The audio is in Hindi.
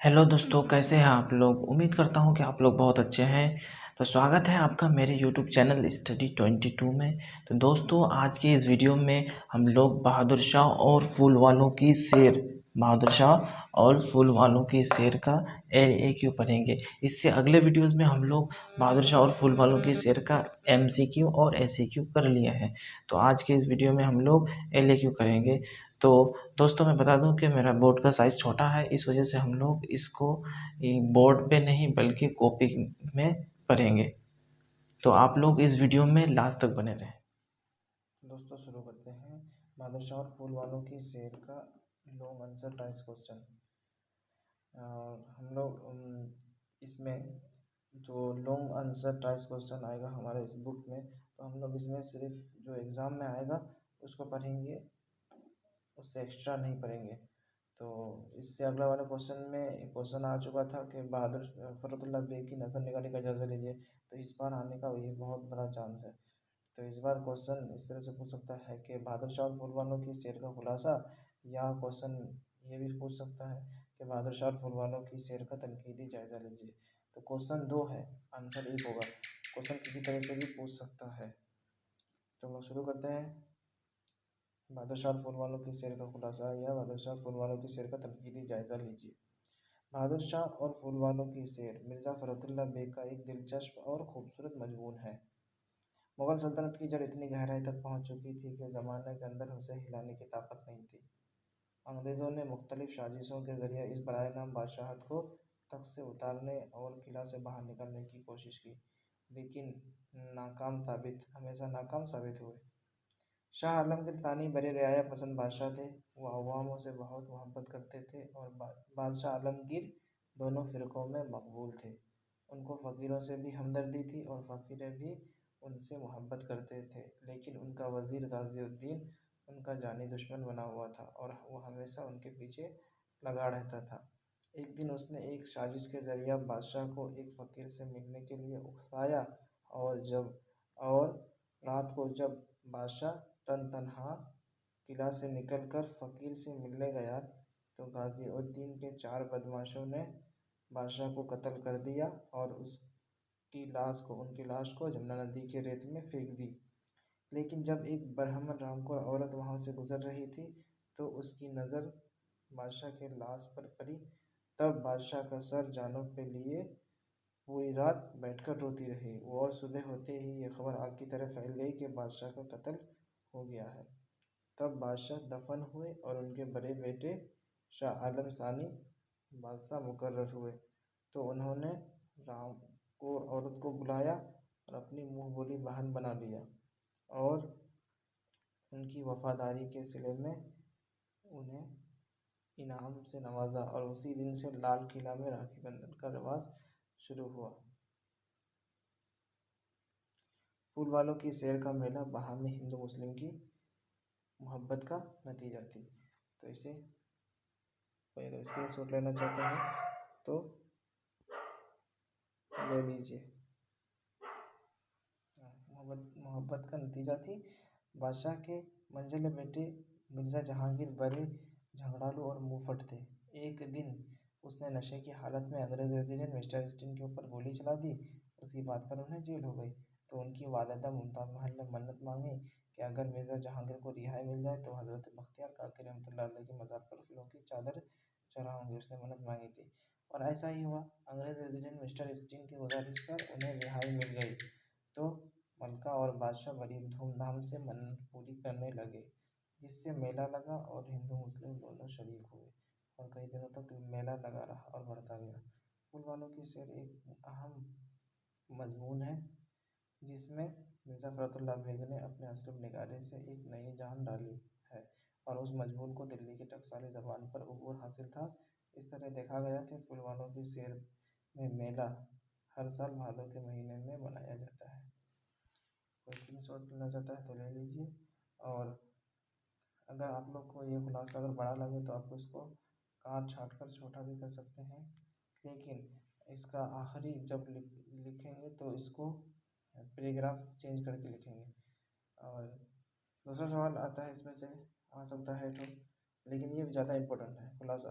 हेलो दोस्तों, कैसे हैं आप लोग। उम्मीद करता हूं कि आप लोग बहुत अच्छे हैं। तो स्वागत है आपका मेरे यूट्यूब चैनल स्टडी 22 में। तो दोस्तों, आज की इस वीडियो में हम लोग बहादुर शाह और फूल वालों की शेर बहादुर शाह और फूल वालों की शेर का AAQ पढ़ेंगे। इससे अगले वीडियोस में हम लोग बहादुर शाह और फूल वालों की शेर का MCQ और ACQ कर लिया है। तो आज के इस वीडियो में हम लोग LAQ करेंगे। तो दोस्तों, मैं बता दूं कि मेरा बोर्ड का साइज़ छोटा है, इस वजह से हम लोग इसको बोर्ड पे नहीं बल्कि कॉपी में पढ़ेंगे। तो आप लोग इस वीडियो में लास्ट तक बने रहें। दोस्तों, शुरू करते हैं बहादुर शाह और फूल वालों की शेर का लॉन्ग आंसर टाइप्स क्वेश्चन। और हम लोग इसमें जो लॉन्ग आंसर टाइप्स क्वेश्चन आएगा हमारे इस बुक में, तो हम लोग इसमें सिर्फ जो एग्ज़ाम में आएगा उसको पढ़ेंगे, उससे एक्स्ट्रा नहीं पढ़ेंगे। तो इससे अगला वाले क्वेश्चन में एक क्वेश्चन आ चुका था कि बहादुर फरतुल्लाह बेग की नज़र निगारी का जायज़ा लीजिए। तो इस बार आने का ये बहुत बड़ा चांस है। तो इस बार क्वेश्चन इस तरह से पूछ सकता है कि बहादुर शाह और फूल वालों की शेर का खुलासा, या क्वेश्चन ये भी पूछ सकता है कि बहादुर शाह और फूल वालों की शेर का तनकीदी जायज़ा लीजिए। तो क्वेश्चन दो है, आंसर एक होगा। क्वेश्चन किसी तरह से भी पूछ सकता है। तो हम लोग शुरू करते हैं। बहादुर शाह और फूल वालों की शेर का खुलासा, या बहादुर शाह और फूल वालों की शेर का तनकीदी जायज़ा लीजिए। बहादुर शाह और फूल वालों की शेर मिर्ज़ा फ़खरुद्दीन बेग का एक दिलचस्प और खूबसूरत मजमून है। मुग़ल सल्तनत की जड़ इतनी गहराई तक पहुँच चुकी थी कि ज़माने के अंदर उसे हिलाने की ताकत नहीं थी। अंग्रेज़ों ने मुख्तलिफ साजिशों के ज़रिए इस बराए नाम बादशाहत को तख्त से उतारने और किला से बाहर निकलने की कोशिश की, लेकिन हमेशा नाकाम साबित हुए। शाह आलमगीर तानी बड़े रियाया पसंद बादशाह थे। वो अवामों से बहुत मोहब्बत करते थे और बादशाह आलमगीर दोनों फ़िरक़ों में मकबूल थे। उनको फ़कीरों से भी हमदर्दी थी और फ़कीर भी उनसे मोहब्बत करते थे, लेकिन उनका वज़ीर गाज़ीउद्दीन उनका जानी दुश्मन बना हुआ था और वो हमेशा उनके पीछे लगा रहता था। एक दिन उसने एक साजिश के ज़रिए बादशाह को एक फ़कीर से मिलने के लिए उकसाया, और रात को जब बादशाह तनहा किला से निकलकर फ़कीर से मिलने गया, तो गाज़ीउद्दीन के 4 बदमाशों ने बादशाह को कत्ल कर दिया और उनकी लाश को जमुना नदी के रेत में फेंक दी। लेकिन जब एक बरहमन रामकोर औरत वहाँ से गुज़र रही थी, तो उसकी नज़र बादशाह के लाश पर पड़ी। तब बादशाह का सर जानों पे लिए पूरी रात बैठकर रोती रही। और सुबह होते ही ये खबर आग की तरह फैल गई कि बादशाह का कत्ल हो गया है। तब बादशाह दफन हुए और उनके बड़े बेटे शाह आलम सानी बादशाह मुकर्रर हुए। तो उन्होंने राम को औरत को बुलाया और अपनी मुँह बोली बहन बना लिया और उनकी वफादारी के सिले में उन्हें इनाम से नवाजा, और उसी दिन से लाल किला में राखी बंधन का रिवाज शुरू हुआ। फूल वालों की शेर का मेला बहामी हिंदू मुस्लिम की मोहब्बत का नतीजा थी। तो इसे कोई अगर स्क्रीनशॉट लेना चाहता है तो ले लीजिए। मोहब्बत का नतीजा थी। बादशाह के मंझले बेटे मिर्ज़ा जहांगीर बड़े झगड़ालू और मुंहफट थे। एक दिन उसने नशे की हालत में अंग्रेज़ रेजिडेंट मिस्टर स्टीन के ऊपर गोली चला दी। उसी बात पर उन्हें जेल हो गई। तो उनकी वालिदा मुमताज़ महल ने मन्नत मांगी कि अगर मिर्ज़ा जहांगीर को रिहाई मिल जाए तो हज़रत बख्तियार काकी रहमतुल्लाह अलैह की मज़ार पर फूलों की चादर चढ़ाऊंगी। उसने मन्नत मांगी थी और ऐसा ही हुआ। अंग्रेज़ रेजिडेंट मिस्टर स्टीन की गुजारिश पर उन्हें रिहाई मिल गई। तो मलका और बादशाह बड़ी धूमधाम से मन्नत पूरी करने लगे, जिससे मेला लगा और हिंदू मुस्लिम दोनों शरीक हुए और कई दिनों तक मेला लगा रहा और बढ़ता गया। फूल वालों की शेर एक अहम मजमून है, जिसमें मिर्ज़ा फ़खरुद्दीन बेग ने अपने असलूब निगारी से एक नई जान डाली है और उस मजमून को दिल्ली की टकसाली ज़बान पर अबूर हासिल था। इस तरह देखा गया कि फूल वालों की शेर में मेला हर साल भादों के महीने में मनाया जाता है। कोई स्क्रीनशॉट लेना चाहता है तो ले लीजिए। और अगर आप लोग को ये खुलासा अगर बड़ा लगे तो आप इसको काट छाँट कर छोटा भी कर सकते हैं, लेकिन इसका आखिरी जब लिखेंगे तो इसको पैराग्राफ चेंज करके लिखेंगे। और दूसरा सवाल आता है इसमें से, आ सकता है तो, लेकिन ये ज़्यादा इम्पोर्टेंट है खुलासा।